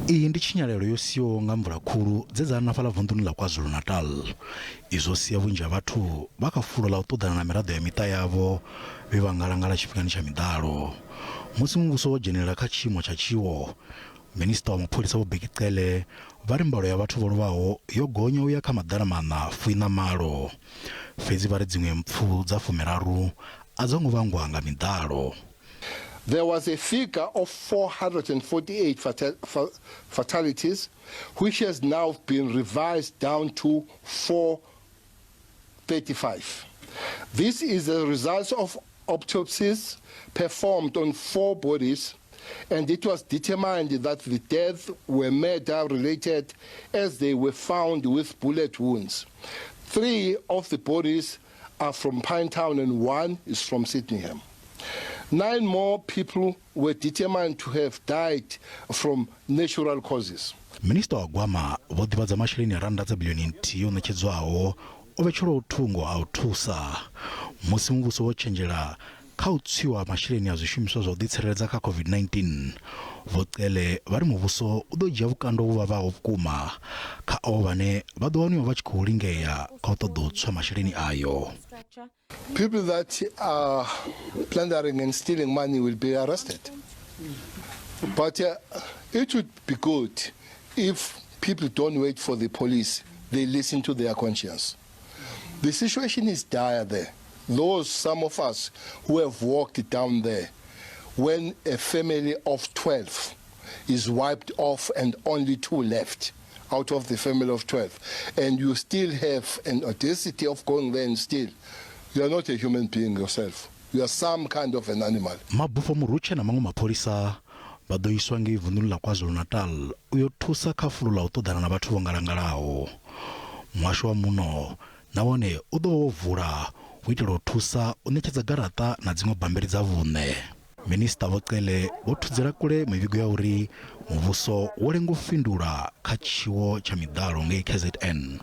Iyi ndi tshinyalelo yo siho nga mvula khulu dze dza na fhala vunduni la Kwazulu-Natal. Izwo sia vhunzhi ha vhathu vha kha fulo ḽa u ṱoḓana na miraḓo ya miṱa yavho vhe vha ngala-ngala tshifhingani tsha midalo. Musi muvhuso wo dzhenelela kha tshiimo tsha tshiwo, Minista wa mapholisa vho-Bheki vha ri mbalo ya vhathu vho lovhaho yo gonya u ya kha madana mana fuina malo. Fhedzi vha ri dziṅwe mpfu dza fumi-raru a dzo ngo vhangwa nga midalo. There was a figure of 448 fatalities, which has now been revised down to 435. This is a result of autopsies performed on 4 bodies, and it was determined that the deaths were murder-related as they were found with bullet wounds. 3 of the bodies are from Pinetown and 1 is from Sydenham. 9 more people were determined to have died from natural causes. Minista wa gwama vho ḓivhadza masheleni a randa dza biḽioni nthihi yo ṋetshedzwaho o vhetshelwa u thungo a u thusa musi muvhuso wo tshenzhela kha u tsiwa masheleni a zwishumiswa zwa u ḓitsireledza kha COVID-19. Vho-Cele vha ri muvhuso u ḓo dzhia vhukando vhu vhavhaho vhukuma kha avho vhane vha ḓo waniwa vha tshi khou lingea kha u ṱoḓa u tswa masheleni ayo. People that are plundering and stealing money will be arrested. But it would be good if people don't wait for the police, they listen to their conscience. The situation is dire there. Some of us who have walked down there, when a family of 12 is wiped off and only 2 left out of the family of 12, and you still have an audacity of going there and steal, you are not a human being yourself. You are some kind of an animal. Mabufho murutshe na maṅwe mapholisa vha ḓo iswa ngei vunduni la Kwazulu-Natal u yo thusa kha fulo ḽa u ṱoḓana na vhathu vho ngala-ngalaho. Muhasho wa muno na wone u ḓo wo vula u itela u thusa u ṋetshedza garaṱa na dziṅwe bammbiri dza vhuṋe. Minista vho-Cele vho thudzela kule mivhigo ya uri muvhuso wo lenga u fhindula kha tshiwo tsha midalo ngei KZN.